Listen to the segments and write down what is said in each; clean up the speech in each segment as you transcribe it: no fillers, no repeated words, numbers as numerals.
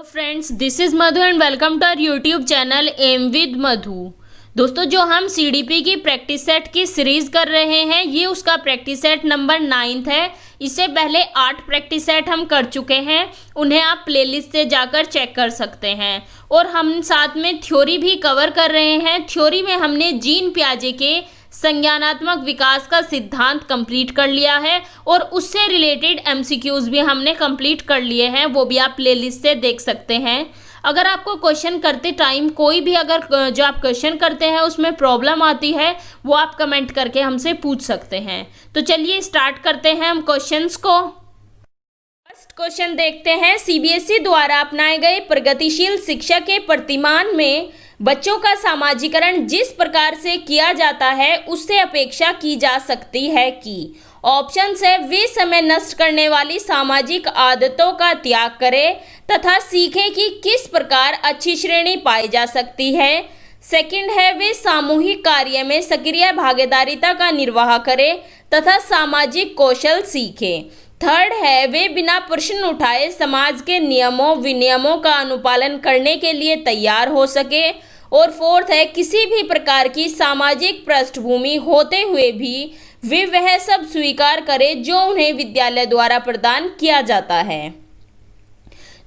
Friends, this is Madhu and welcome to our YouTube channel M with Madhu. दोस्तों, जो हम CDP की प्रैक्टिस सेट की सीरीज़ कर रहे हैं, ये उसका प्रैक्टिस सेट नंबर 9 है। इससे पहले 8 प्रैक्टिस सेट हम कर चुके हैं, उन्हें आप प्लेलिस्ट से जाकर चेक कर सकते हैं। और हम साथ में थ्योरी भी कवर कर रहे हैं। थ्योरी में हमने जीन पियाजे के संज्ञानात्मक विकास का सिद्धांत कंप्लीट कर लिया है और उससे रिलेटेड एमसीक्यूज भी हमने कंप्लीट कर लिए हैं, वो भी आप प्लेलिस्ट से देख सकते हैं। अगर आपको क्वेश्चन करते टाइम कोई भी अगर जो आप क्वेश्चन करते हैं उसमें प्रॉब्लम आती है, वो आप कमेंट करके हमसे पूछ सकते हैं। तो चलिए स्टार्ट करते हैं हम क्वेश्चंस को। फर्स्ट क्वेश्चन देखते हैं। सीबीएसई द्वारा अपनाए गए प्रगतिशील शिक्षा के प्रतिमान में बच्चों का सामाजिकरण जिस प्रकार से किया जाता है, उससे अपेक्षा की जा सकती है कि ऑप्शन है वे समय नष्ट करने वाली सामाजिक आदतों का त्याग करें तथा सीखें कि किस प्रकार अच्छी श्रेणी पाई जा सकती है। सेकंड है वे सामूहिक कार्य में सक्रिय भागीदारिता का निर्वाह करें तथा सामाजिक कौशल सीखें। थर्ड है वे बिना प्रश्न उठाए समाज के नियमों विनियमों का अनुपालन करने के लिए तैयार हो सके। और फोर्थ है किसी भी प्रकार की सामाजिक पृष्ठभूमि होते हुए भी वे वह सब स्वीकार करें जो उन्हें विद्यालय द्वारा प्रदान किया जाता है।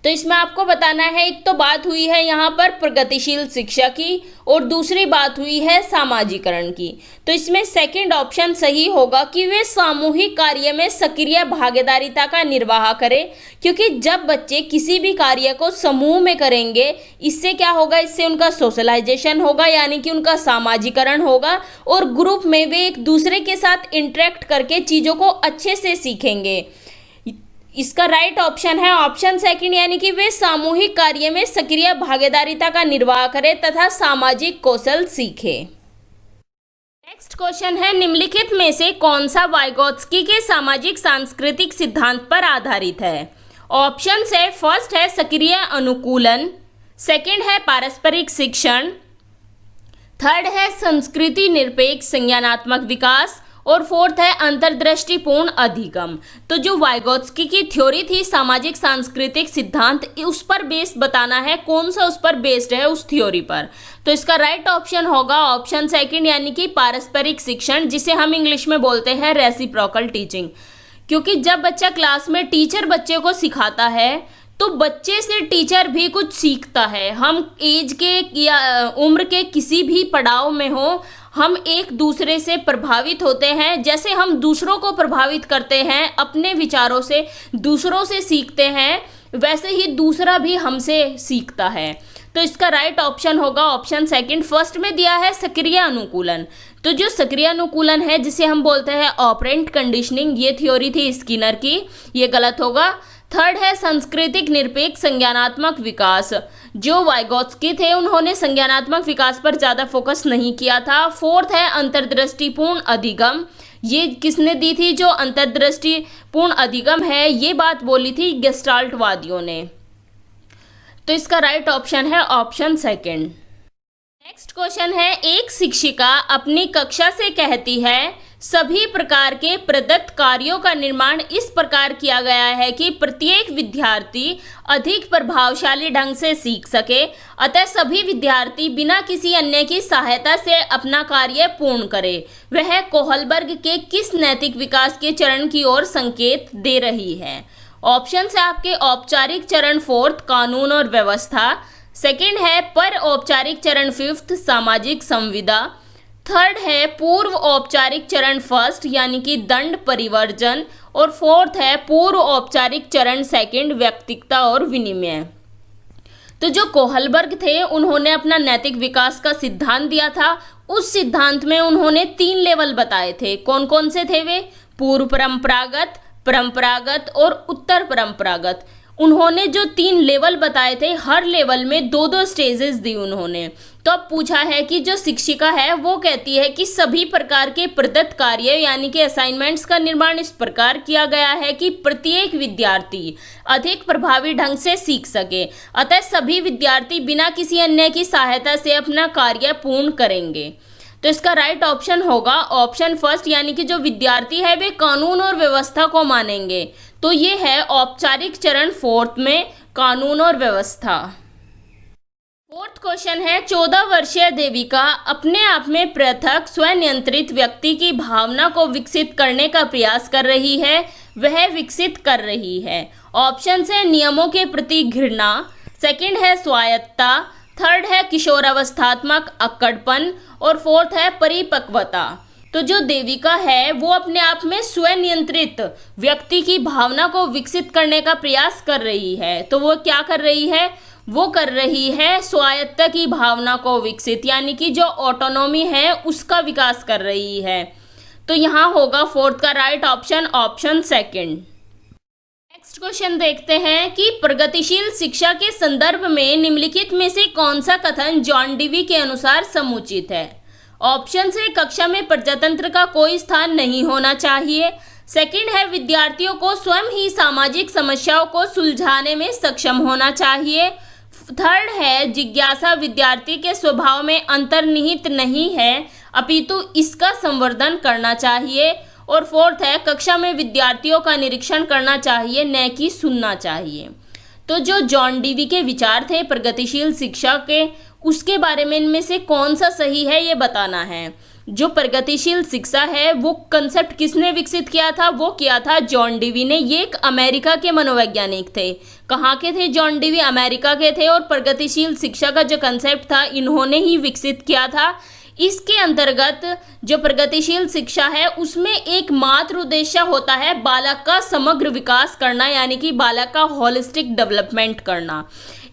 तो इसमें आपको बताना है, एक तो बात हुई है यहाँ पर प्रगतिशील शिक्षा की और दूसरी बात हुई है सामाजिकरण की। तो इसमें सेकंड ऑप्शन सही होगा कि वे सामूहिक कार्य में सक्रिय भागीदारिता का निर्वाह करें, क्योंकि जब बच्चे किसी भी कार्य को समूह में करेंगे, इससे क्या होगा, इससे उनका सोशलाइजेशन होगा, यानी कि उनका सामाजिकरण होगा और ग्रुप में वे एक दूसरे के साथ इंटरेक्ट करके चीज़ों को अच्छे से सीखेंगे। इसका राइट ऑप्शन है ऑप्शन सेकंड, यानी कि वे सामूहिक कार्य में सक्रिय भागीदारिता का निर्वाह करें तथा सामाजिक कौशल सीखें। नेक्स्ट क्वेश्चन है, निम्नलिखित में से कौन सा वाइगोत्स्की के सामाजिक सांस्कृतिक सिद्धांत पर आधारित है। ऑप्शन है फर्स्ट है सक्रिय अनुकूलन, सेकंड है पारस्परिक शिक्षण, थर्ड है संस्कृति निरपेक्ष संज्ञानात्मक विकास और फोर्थ है अंतर्दृष्टिपूर्ण अधिगम। तो जो वाइगोत्स्की की थ्योरी थी सामाजिक सांस्कृतिक सिद्धांत, उस पर बेस्ड बताना है, कौन सा उस पर बेस्ड है उस थ्योरी पर। तो इसका राइट ऑप्शन होगा ऑप्शन सेकंड, यानी कि पारस्परिक शिक्षण, जिसे हम इंग्लिश में बोलते हैं रेसिप्रोकल टीचिंग। क्योंकि जब बच्चा क्लास में टीचर बच्चे को सिखाता है तो बच्चे से टीचर भी कुछ सीखता है। हम एज के या उम्र के किसी भी पड़ाव में हो, हम एक दूसरे से प्रभावित होते हैं। जैसे हम दूसरों को प्रभावित करते हैं, अपने विचारों से दूसरों से सीखते हैं, वैसे ही दूसरा भी हमसे सीखता है। तो इसका राइट ऑप्शन होगा ऑप्शन सेकंड। फर्स्ट में दिया है सक्रिय अनुकूलन। तो जो सक्रिय अनुकूलन है, जिसे हम बोलते हैं ऑपरेंट कंडीशनिंग, ये थ्योरी थी स्किनर की, ये गलत होगा। थर्ड है सांस्कृतिक निरपेक्ष संज्ञानात्मक विकास, जो वाइगोत्स्की थे उन्होंने संज्ञानात्मक विकास पर ज़्यादा फोकस नहीं किया था। फोर्थ है अंतर्दृष्टिपूर्ण अधिगम, ये किसने दी थी, जो अंतर्दृष्टिपूर्ण अधिगम है, ये बात बोली थी गेस्टाल्टवादियों ने। तो इसका राइट ऑप्शन है ऑप्शन सेकंड। नेक्स्ट क्वेश्चन है, एक शिक्षिका अपनी कक्षा से कहती है सभी प्रकार के प्रदत्त कार्यों का निर्माण इस प्रकार किया गया है कि प्रत्येक विद्यार्थी अधिक प्रभावशाली ढंग से सीख सके, अतः सभी विद्यार्थी बिना किसी अन्य की सहायता से अपना कार्य पूर्ण करे। वह कोहलबर्ग के किस नैतिक विकास के चरण की ओर संकेत दे रही है। ऑप्शन है आपके औपचारिक चरण फोर्थ कानून और व्यवस्था, सेकंड है पर औपचारिक चरण फिफ्थ सामाजिक संविदा, थर्ड है पूर्व औपचारिक चरण फर्स्ट यानी कि दंड परिवर्जन, और फोर्थ है पूर्व औपचारिक चरण सेकंड व्यक्तिकता और विनिमय। तो जो कोहलबर्ग थे उन्होंने अपना नैतिक विकास का सिद्धांत दिया था। उस सिद्धांत में उन्होंने 3 लेवल बताए थे। कौन कौन से थे वे? पूर्व परंपरागत, परंपरागत और उत्तर परंपरागत। उन्होंने जो 3 लेवल बताए थे, हर लेवल में 2-2 स्टेजेस दी उन्होंने। तो अब पूछा है कि जो शिक्षिका है वो कहती है कि सभी प्रकार के प्रदत्त कार्य यानी कि असाइनमेंट्स का निर्माण इस प्रकार किया गया है कि प्रत्येक विद्यार्थी अधिक प्रभावी ढंग से सीख सके, अतः सभी विद्यार्थी बिना किसी अन्य की सहायता से अपना कार्य पूर्ण करेंगे। तो इसका राइट ऑप्शन होगा ऑप्शन फर्स्ट, यानी कि जो विद्यार्थी है वे कानून और व्यवस्था को मानेंगे। तो ये है औपचारिक चरण फोर्थ में कानून और व्यवस्था। फोर्थ क्वेश्चन है, 14 वर्षीय देविका अपने आप में पृथक स्वनियंत्रित व्यक्ति की भावना को विकसित करने का प्रयास कर रही है, वह विकसित कर रही है। ऑप्शन है नियमों के प्रति घृणा, सेकंड है स्वायत्तता, थर्ड है किशोरावस्थात्मक अक्कड़पन और फोर्थ है परिपक्वता। तो जो देविका है वो अपने आप में स्वनियंत्रित व्यक्ति की भावना को विकसित करने का प्रयास कर रही है। तो वो क्या कर रही है? वो कर रही है स्वायत्तता की भावना को विकसित, यानी कि जो ऑटोनॉमी है उसका विकास कर रही है। तो यहाँ होगा फोर्थ का right option, option second. Next question देखते हैं कि प्रगतिशील शिक्षा के संदर्भ में निम्नलिखित में से कौन सा कथन जॉन डीवी के अनुसार समुचित है? ऑप्शन है कक्षा में प्रजातंत्र का कोई स्थान नहीं होना चाहिए, सेकंड है विद्यार्थियों को स्वयं ही सामाजिक समस्याओं को सुलझाने में सक्षम होना चाहिए, थर्ड है जिज्ञासा विद्यार्थी के स्वभाव में अंतर्निहित नहीं है अपितु इसका संवर्धन करना चाहिए, और फोर्थ है कक्षा में विद्यार्थियों का निरीक्षण करना चाहिए न कि सुनना चाहिए। तो जो जॉन डीवी के विचार थे प्रगतिशील शिक्षा के, उसके बारे में इनमें से कौन सा सही है ये बताना है। जो प्रगतिशील शिक्षा है वो कंसेप्ट किसने विकसित किया था? वो किया था जॉन डीवी ने। ये एक अमेरिका के मनोवैज्ञानिक थे। कहाँ के थे जॉन डीवी? अमेरिका के थे। और प्रगतिशील शिक्षा का जो कंसेप्ट था इन्होंने ही विकसित किया था। इसके अंतर्गत जो प्रगतिशील शिक्षा है उसमें एक मात्र उद्देश्य होता है बालक का समग्र विकास करना, यानी कि बालक का होलिस्टिक डेवलपमेंट करना।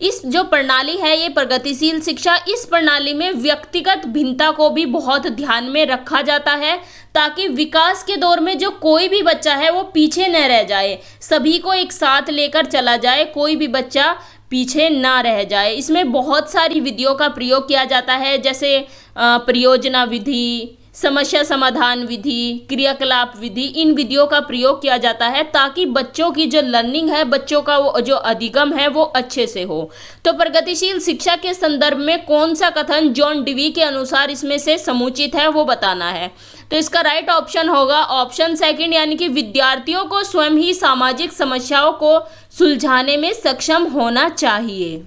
इस जो प्रणाली है ये प्रगतिशील शिक्षा, इस प्रणाली में व्यक्तिगत भिन्नता को भी बहुत ध्यान में रखा जाता है ताकि विकास के दौर में जो कोई भी बच्चा है वो पीछे न रह जाए, सभी को एक साथ लेकर चला जाए, कोई भी बच्चा पीछे ना रह जाए। इसमें बहुत सारी विधियों का प्रयोग किया जाता है, जैसे परियोजना विधि, समस्या समाधान विधि, क्रियाकलाप विधि। इन विधियों का प्रयोग किया जाता है ताकि बच्चों की जो लर्निंग है, बच्चों का वो जो अधिगम है वो अच्छे से हो। तो प्रगतिशील शिक्षा के संदर्भ में कौन सा कथन जॉन डीवी के अनुसार इसमें से समुचित है वो बताना है। तो इसका राइट ऑप्शन होगा ऑप्शन सेकंड, यानी कि विद्यार्थियों को स्वयं ही सामाजिक समस्याओं को सुलझाने में सक्षम होना चाहिए।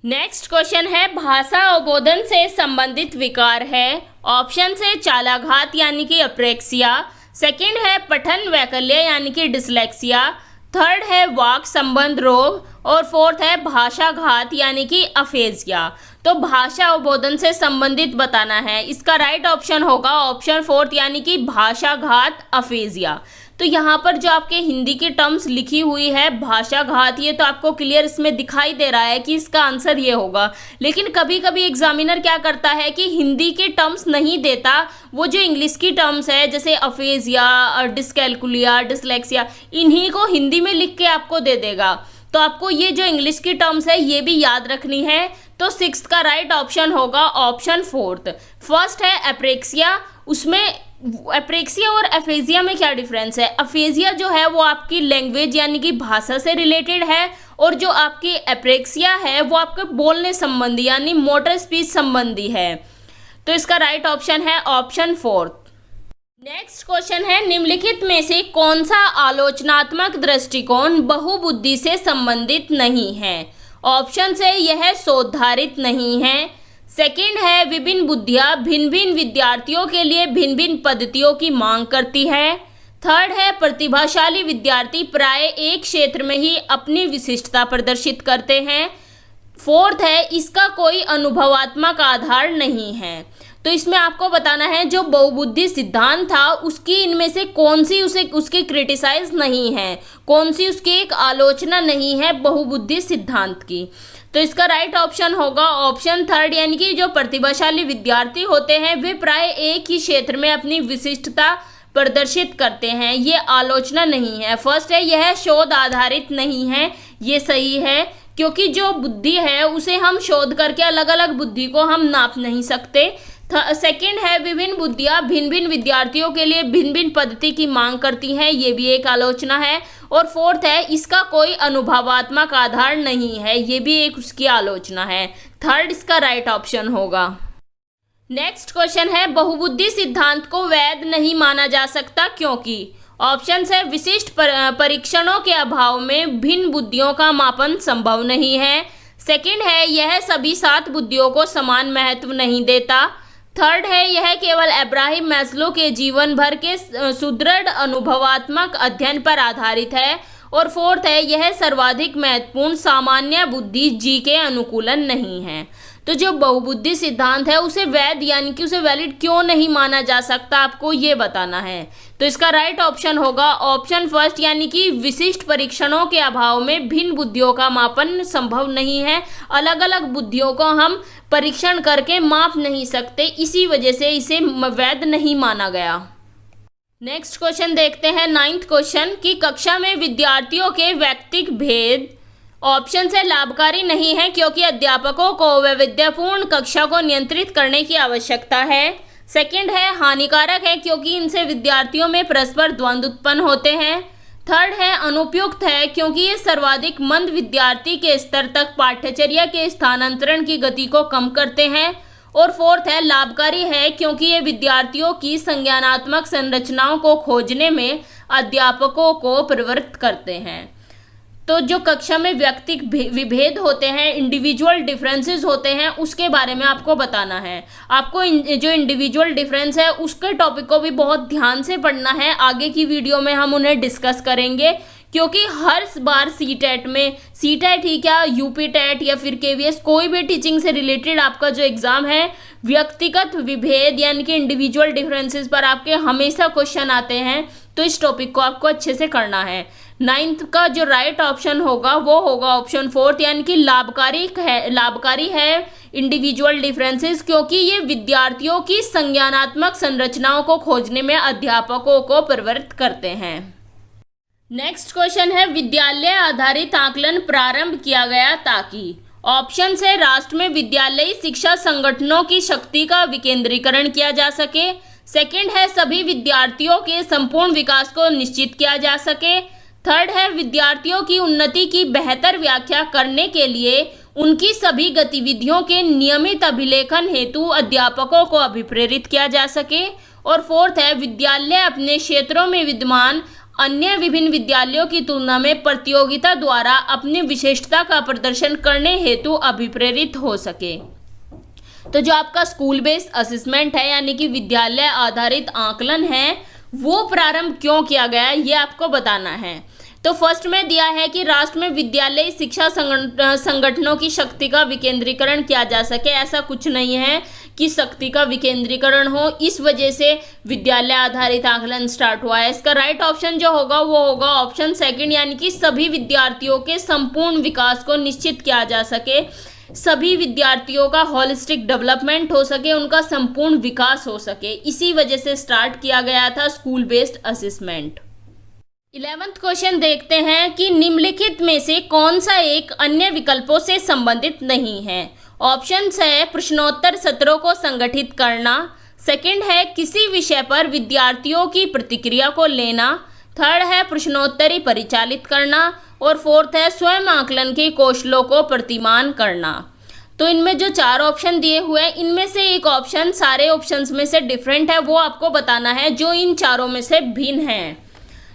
नेक्स्ट क्वेश्चन है भाषा अवबोधन से संबंधित विकार है। ऑप्शन से चालाघात यानी कि अप्रेक्सिया, सेकंड है पठन वैकल्य यानी कि डिसलेक्सिया, थर्ड है वाक संबंध रोग और फोर्थ है भाषाघात यानी कि अफेजिया। तो भाषा अवबोधन से संबंधित बताना है। इसका राइट ऑप्शन होगा ऑप्शन फोर्थ, यानी कि भाषाघात अफेजिया। तो यहाँ पर जो आपके हिंदी की टर्म्स लिखी हुई है भाषाघात, ये तो आपको क्लियर इसमें दिखाई दे रहा है कि इसका आंसर ये होगा। लेकिन कभी कभी एग्जामिनर क्या करता है कि हिंदी के टर्म्स नहीं देता, वो जो इंग्लिश की टर्म्स है जैसे अफेजिया, डिसकैलकुलिया, डिसलेक्सिया, इन्हीं को हिंदी में लिख के आपको दे देगा। तो आपको ये जो इंग्लिश की टर्म्स है ये भी याद रखनी है। तो सिक्स्थ का राइट ऑप्शन होगा ऑप्शन फोर्थ। फर्स्ट है एप्रेक्सिया, उसमें एप्रेक्सिया और एफेजिया में क्या डिफरेंस है? अफेजिया जो है वो आपकी लैंग्वेज यानी कि भाषा से रिलेटेड है, और जो आपकी एप्रेक्सिया है वो आपके बोलने संबंधी यानी मोटर स्पीच संबंधी है। तो इसका राइट ऑप्शन है ऑप्शन फोर्थ। नेक्स्ट क्वेश्चन है निम्नलिखित में से कौन सा आलोचनात्मक दृष्टिकोण बहुबुद्धि से संबंधित नहीं है? ऑप्शन से यह शोधारित नहीं है, सेकंड है विभिन्न बुद्धियां भिन्न भिन्न विद्यार्थियों के लिए भिन्न भिन्न पद्धतियों की मांग करती है, थर्ड है प्रतिभाशाली विद्यार्थी प्राय एक क्षेत्र में ही अपनी विशिष्टता प्रदर्शित करते हैं, फोर्थ है इसका कोई अनुभवात्मक आधार नहीं है। तो इसमें आपको बताना है जो बहुबुद्धि सिद्धांत था उसकी इनमें से कौन सी उसकी क्रिटिसाइज नहीं है, कौन सी उसकी एक आलोचना नहीं है बहुबुद्धि सिद्धांत की। तो इसका राइट ऑप्शन होगा ऑप्शन थर्ड, यानी कि जो प्रतिभाशाली विद्यार्थी होते हैं वे प्राय एक ही क्षेत्र में अपनी विशिष्टता प्रदर्शित करते हैं, ये आलोचना नहीं है। फर्स्ट है यह शोध आधारित नहीं है, ये सही है, क्योंकि जो बुद्धि है उसे हम शोध करके अलग अलग बुद्धि को हम नाप नहीं सकते। सेकंड है विभिन्न बुद्धियां भिन्न भिन्न विद्यार्थियों के लिए भिन्न भिन्न पद्धति की मांग करती हैं, ये भी एक आलोचना है। और फोर्थ है इसका कोई अनुभवात्मक आधार नहीं है, ये भी एक उसकी आलोचना है। थर्ड इसका राइट ऑप्शन होगा। नेक्स्ट क्वेश्चन है बहुबुद्धि सिद्धांत को वैध नहीं माना जा सकता क्योंकि। ऑप्शन है विशिष्ट परीक्षणों के अभाव में भिन्न बुद्धियों का मापन संभव नहीं है। सेकंड है यह सभी 7 बुद्धियों को समान महत्व नहीं देता। थर्ड है यह केवल अब्राहम मैस्लो के जीवन भर के सुदृढ़ अनुभवात्मक अध्ययन पर आधारित है। और फोर्थ है यह सर्वाधिक महत्वपूर्ण सामान्य बुद्धि जी के अनुकूलन नहीं है। तो जो बहुबुद्धि सिद्धांत है उसे वैध यानी कि उसे वैलिड क्यों नहीं माना जा सकता, आपको ये बताना है। तो इसका राइट ऑप्शन होगा ऑप्शन फर्स्ट, यानी कि विशिष्ट परीक्षणों के अभाव में भिन्न बुद्धियों का मापन संभव नहीं है। अलग अलग बुद्धियों को हम परीक्षण करके माप नहीं सकते, इसी वजह से इसे वैध नहीं माना गया। नेक्स्ट क्वेश्चन देखते हैं 9th क्वेश्चन कि कक्षा में विद्यार्थियों के व्यक्तिगत भेद ऑप्शन से लाभकारी नहीं है क्योंकि अध्यापकों को वैविध्यपूर्ण कक्षा को नियंत्रित करने की आवश्यकता है। सेकंड है हानिकारक है क्योंकि इनसे विद्यार्थियों में परस्पर द्वंद्व उत्पन्न होते हैं। थर्ड है अनुपयुक्त है क्योंकि ये सर्वाधिक मंद विद्यार्थी के स्तर तक पाठ्यचर्या के स्थानांतरण की गति को कम करते हैं। और फोर्थ है लाभकारी है क्योंकि ये विद्यार्थियों की संज्ञानात्मक संरचनाओं को खोजने में अध्यापकों को प्रवृत्त करते हैं। तो जो कक्षा में व्यक्तिगत विभेद होते हैं, इंडिविजुअल डिफरेंसेस होते हैं, उसके बारे में आपको बताना है। आपको जो इंडिविजुअल डिफरेंस है उसके टॉपिक को भी बहुत ध्यान से पढ़ना है। आगे की वीडियो में हम उन्हें डिस्कस करेंगे क्योंकि हर बार सीटेट में, सीटेट ही क्या यूपी टेट या फिर केवीएस, कोई भी टीचिंग से रिलेटेड आपका जो एग्ज़ाम है व्यक्तिगत विभेद यानी कि इंडिविजुअल डिफरेंसेस पर आपके हमेशा क्वेश्चन आते हैं। तो इस टॉपिक को आपको अच्छे से करना है। 9th का जो राइट ऑप्शन होगा वो होगा ऑप्शन 4 यानी कि लाभकारी है इंडिविजुअल डिफरेंसेस क्योंकि ये विद्यार्थियों की संज्ञानात्मक संरचनाओं को खोजने में अध्यापकों को प्रवृत्त करते हैं। नेक्स्ट क्वेश्चन है विद्यालय आधारित आकलन प्रारंभ किया गया ताकि ऑप्शन से राष्ट्र में विद्यालयी शिक्षा संगठनों की शक्ति का विकेंद्रीकरण किया जा सके। सेकंड है सभी विद्यार्थियों के संपूर्ण विकास को निश्चित किया जा सके। थर्ड है विद्यार्थियों की उन्नति की बेहतर व्याख्या करने के लिए उनकी सभी गतिविधियों के नियमित अभिलेखन हेतु अध्यापकों को अभिप्रेरित किया जा सके। और फोर्थ है विद्यालय अपने क्षेत्रों में विद्यमान अन्य विभिन्न विद्यालयों की तुलना में प्रतियोगिता द्वारा अपनी विशेषता का प्रदर्शन करने हेतु अभिप्रेरित हो सके। तो जो आपका स्कूल बेस्ड असेसमेंट है यानी कि विद्यालय आधारित आकलन है वो प्रारंभ क्यों किया गया है ये आपको बताना है। तो फर्स्ट में दिया है कि राष्ट्र में विद्यालय शिक्षा संगठनों की शक्ति का विकेंद्रीकरण किया जा सके। ऐसा कुछ नहीं है कि शक्ति का विकेंद्रीकरण हो, इस वजह से विद्यालय आधारित आकलन स्टार्ट हुआ है। इसका राइट ऑप्शन जो होगा वो होगा ऑप्शन सेकंड यानी कि सभी विद्यार्थियों के संपूर्ण विकास को निश्चित किया जा सके, सभी विद्यार्थियों का होलिस्टिक डेवलपमेंट हो सके, उनका संपूर्ण विकास हो सके, इसी वजह से स्टार्ट किया गया था school based assessment. 11th question देखते हैं कि निम्नलिखित में से कौन सा एक अन्य विकल्पों से संबंधित नहीं है। ऑप्शन है प्रश्नोत्तर सत्रों को संगठित करना। सेकंड है किसी विषय पर विद्यार्थियों की प्रतिक्रिया को लेना। थर्ड है प्रश्नोत्तरी परिचालित करना। और फोर्थ है स्वयं आकलन के कौशलों को प्रतिमान करना। तो इनमें जो 4 ऑप्शन दिए हुए हैं इनमें से एक ऑप्शन सारे ऑप्शंस में से डिफरेंट है, वो आपको बताना है जो इन चारों में से भिन्न है।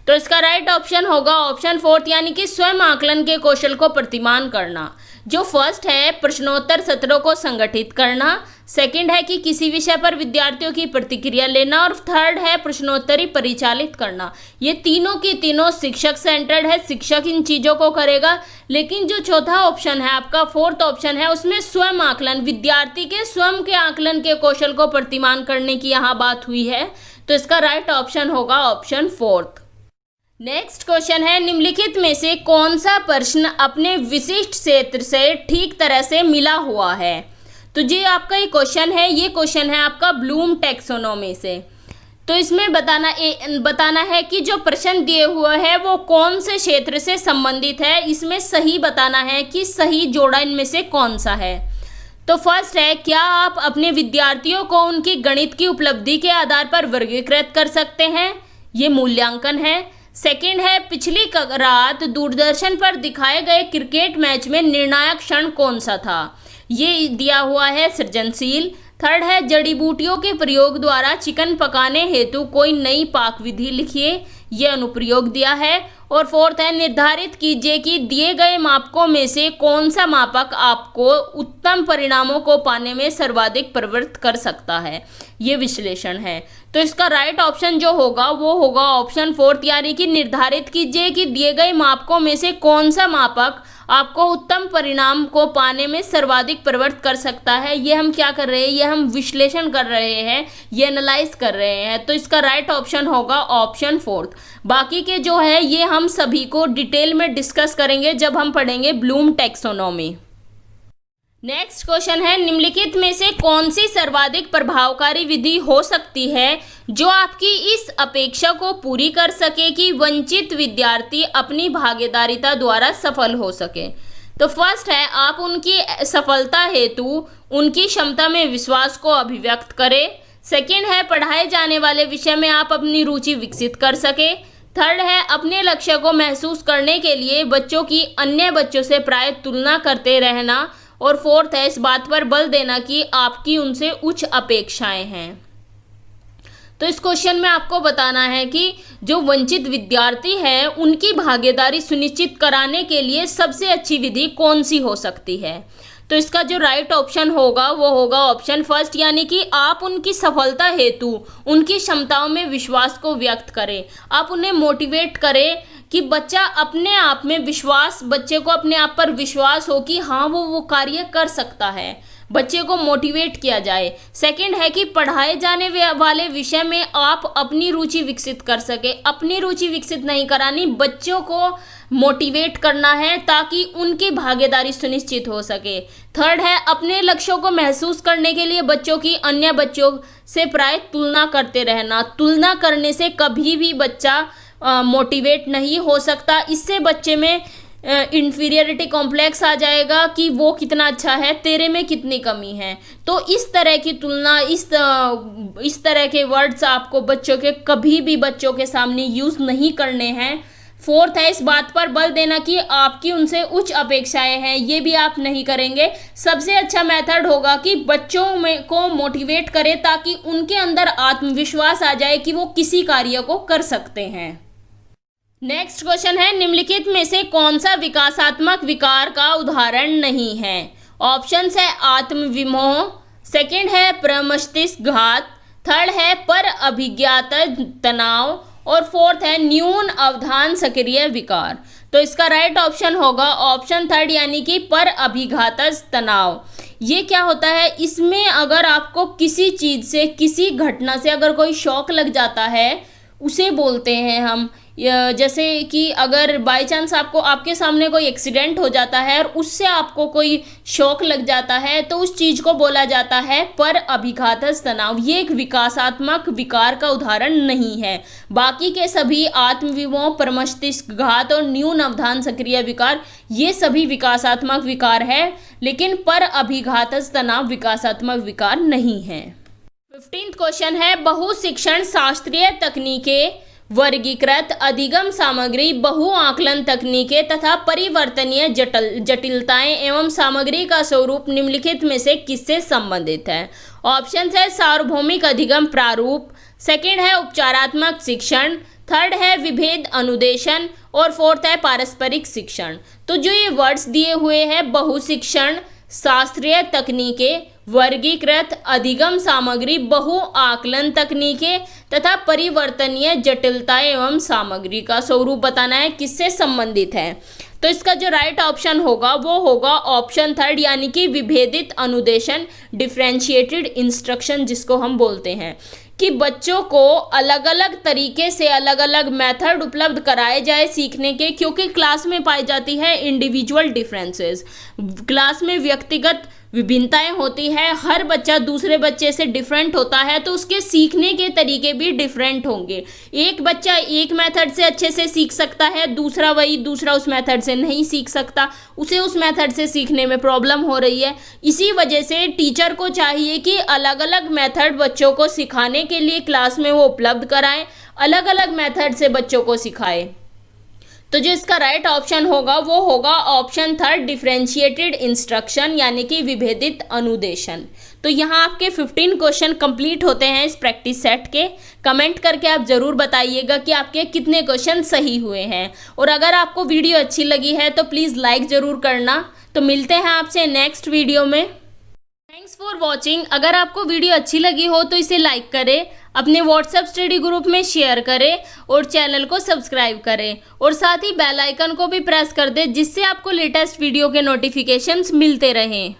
तो इसका राइट ऑप्शन होगा ऑप्शन 4 यानी कि स्वयं आकलन के कौशल को प्रतिमान करना। जो फर्स्ट है प्रश्नोत्तर सत्रों को संगठित करना, सेकंड है कि किसी विषय पर विद्यार्थियों की प्रतिक्रिया लेना, और थर्ड है प्रश्नोत्तरी परिचालित करना। ये तीनों की तीनों शिक्षक सेंटर्ड है, शिक्षक इन चीज़ों को करेगा। लेकिन जो चौथा ऑप्शन है आपका, फोर्थ ऑप्शन है, उसमें स्वयं आकलन, विद्यार्थी के स्वयं के आकलन के कौशल को प्रतिमान करने की यहाँ बात हुई है। तो इसका राइट ऑप्शन होगा ऑप्शन 4। नेक्स्ट क्वेश्चन है निम्नलिखित में से कौन सा प्रश्न अपने विशिष्ट क्षेत्र से ठीक तरह से मिला हुआ है। तो ये आपका ये क्वेश्चन है आपका ब्लूम टैक्सोनॉमी से। तो इसमें बताना है कि जो प्रश्न दिए हुए हैं वो कौन से क्षेत्र से संबंधित है। इसमें सही बताना है कि सही जोड़ा इनमें से कौन सा है। तो फर्स्ट है क्या आप अपने विद्यार्थियों को उनकी गणित की उपलब्धि के आधार पर वर्गीकृत कर सकते हैं, ये मूल्यांकन है। सेकंड है पिछली रात दूरदर्शन पर दिखाए गए क्रिकेट मैच में निर्णायक क्षण कौन सा था, ये दिया हुआ है सृजनशील। थर्ड है जड़ी बूटियों के प्रयोग द्वारा चिकन पकाने हेतु कोई नई पाक विधि लिखिए, ये अनुप्रयोग दिया है। और फोर्थ है, निर्धारित कीजिए कि दिए गए मापकों में से कौन सा मापक आपको उत्तम परिणामों को पाने में सर्वाधिक प्रवृत्त कर सकता है। ये विश्लेषण है। तो इसका राइट ऑप्शन जो होगा वो होगा ऑप्शन फोर्थ, यानी कि निर्धारित कीजिए कि दिए गए मापकों में से कौन सा मापक आपको उत्तम परिणाम को पाने में सर्वाधिक प्रवृत्त कर सकता है। ये हम क्या कर रहे हैं, ये हम विश्लेषण कर रहे हैं, ये एनालाइज कर रहे हैं। तो इसका राइट ऑप्शन होगा ऑप्शन फोर्थ। बाकी के जो है ये हम सभी को डिटेल में डिस्कस करेंगे जब हम पढ़ेंगे ब्लूम टैक्सोनॉमी। नेक्स्ट क्वेश्चन है, निम्नलिखित में से कौन सी सर्वाधिक प्रभावकारी विधि हो सकती है जो आपकी इस अपेक्षा को पूरी कर सके कि वंचित विद्यार्थी अपनी भागीदारिता द्वारा सफल हो सके। तो फर्स्ट है, आप उनकी सफलता हेतु उनकी क्षमता में विश्वास को अभिव्यक्त करें। सेकंड है, पढ़ाए जाने वाले विषय में आप अपनी रुचि विकसित कर सके। थर्ड है, अपने लक्ष्य को महसूस करने के लिए बच्चों की अन्य बच्चों से प्राय तुलना करते रहना। और फोर्थ है, इस बात पर बल देना कि आपकी उनसे उच्च अपेक्षाएं हैं। तो इस क्वेश्चन में आपको बताना है कि जो वंचित विद्यार्थी हैं उनकी भागीदारी सुनिश्चित कराने के लिए सबसे अच्छी विधि कौन सी हो सकती है। तो इसका जो राइट ऑप्शन होगा वो होगा ऑप्शन फर्स्ट, यानी कि आप उनकी सफलता हेतु उनकी क्षमताओं में विश्वास को व्यक्त करें। आप उन्हें मोटिवेट करें कि बच्चा अपने आप में विश्वास, बच्चे को अपने आप पर विश्वास हो कि हाँ वो कार्य कर सकता है, बच्चे को मोटिवेट किया जाए। सेकंड है कि पढ़ाए जाने वाले विषय में आप अपनी रुचि विकसित कर सके। अपनी रुचि विकसित नहीं करानी, बच्चों को मोटिवेट करना है ताकि उनकी भागीदारी सुनिश्चित हो सके। थर्ड है, अपने लक्ष्यों को महसूस करने के लिए बच्चों की अन्य बच्चों से प्राय तुलना करते रहना। तुलना करने से कभी भी बच्चा मोटिवेट नहीं हो सकता। इससे बच्चे में इंफीरियरिटी कॉम्प्लेक्स आ जाएगा कि वो कितना अच्छा है, तेरे में कितनी कमी है। तो इस तरह की तुलना, इस तरह के वर्ड्स आपको बच्चों के कभी भी बच्चों के सामने यूज़ नहीं करने हैं। फोर्थ है, इस बात पर बल देना कि आपकी उनसे उच्च अपेक्षाएं हैं, ये भी आप नहीं करेंगे। सबसे अच्छा मेथड होगा कि बच्चों में को मोटिवेट करें ताकि उनके अंदर आत्मविश्वास आ जाए कि वो किसी कार्य को कर सकते हैं। नेक्स्ट क्वेश्चन है, निम्नलिखित में से कौन सा विकासात्मक विकार का उदाहरण नहीं है। ऑप्शंस है आत्मविमोह, सेकंड है प्रमस्तिष्क घात, थर्ड है पर अभिज्ञात तनाव और फोर्थ है न्यून अवधान सक्रिय विकार। तो इसका राइट ऑप्शन होगा ऑप्शन थर्ड, यानी कि पर अभिघात तनाव। ये क्या होता है, इसमें अगर आपको किसी चीज़ से, किसी घटना से अगर कोई शौक लग जाता है उसे बोलते हैं हम। जैसे कि अगर बाय चांस आपके सामने कोई एक्सीडेंट हो जाता है और उससे आपको कोई शौक लग जाता है तो उस चीज़ को बोला जाता है पर अभिघात तनाव। ये एक विकासात्मक विकार का उदाहरण नहीं है। बाकी के सभी आत्मविमोह, प्रमस्तिष्क घात और न्यून अवधान सक्रिय विकार ये सभी विकासात्मक विकार है, लेकिन पर अभिघात तनाव विकासात्मक विकार नहीं है। 15th क्वेश्चन है, बहु शिक्षण शास्त्रीय तकनीकें, वर्गीकृत अधिगम सामग्री, बहु आकलन तकनीकें तथा परिवर्तनीय जटिलताएं एवं सामग्री का स्वरूप निम्नलिखित में से किससे संबंधित है। ऑप्शन है सार्वभौमिक अधिगम प्रारूप, सेकंड है उपचारात्मक शिक्षण, थर्ड है विभेद अनुदेशन और फोर्थ है पारस्परिक शिक्षण। तो जो ये वर्ड्स दिए हुए हैं, बहुशिक्षण, शास्त्रीय तकनीकें, वर्गीकृत अधिगम सामग्री, बहु आकलन तकनीकें तथा परिवर्तनीय जटिलता एवं सामग्री का स्वरूप बताना है किससे संबंधित है। तो इसका जो राइट ऑप्शन होगा वो होगा ऑप्शन थर्ड, यानी कि विभेदित अनुदेशन, डिफरेंशिएटेड इंस्ट्रक्शन जिसको हम बोलते हैं, कि बच्चों को अलग अलग तरीके से अलग अलग मेथड उपलब्ध कराए जाए सीखने के, क्योंकि क्लास में पाई जाती है इंडिविजुअल डिफरेंसेस। क्लास में व्यक्तिगत विभिन्नताएं होती है, हर बच्चा दूसरे बच्चे से डिफरेंट होता है, तो उसके सीखने के तरीके भी डिफरेंट होंगे। एक बच्चा एक मेथड से अच्छे से सीख सकता है, दूसरा उस मेथड से नहीं सीख सकता, उसे उस मेथड से सीखने में प्रॉब्लम हो रही है। इसी वजह से टीचर को चाहिए कि अलग अलग मेथड बच्चों को सिखाने के लिए क्लास में वो उपलब्ध कराएं, अलग अलग मेथड से बच्चों को सिखाएं। तो जो इसका राइट ऑप्शन होगा वो होगा ऑप्शन थर्ड, डिफरेंशिएटेड इंस्ट्रक्शन, यानी कि विभेदित अनुदेशन। तो यहाँ आपके 15 क्वेश्चन कंप्लीट होते हैं इस प्रैक्टिस सेट के। कमेंट करके आप ज़रूर बताइएगा कि आपके कितने क्वेश्चन सही हुए हैं। और अगर आपको वीडियो अच्छी लगी है तो प्लीज़ लाइक ज़रूर करना। तो मिलते हैं आपसे नेक्स्ट वीडियो में। Thanks for watching. अगर आपको वीडियो अच्छी लगी हो तो इसे लाइक करें, अपने व्हाट्सएप स्टडी ग्रुप में शेयर करें और चैनल को सब्सक्राइब करें और साथ ही बेल आइकन को भी प्रेस कर दें, जिससे आपको लेटेस्ट वीडियो के नोटिफिकेशंस मिलते रहें।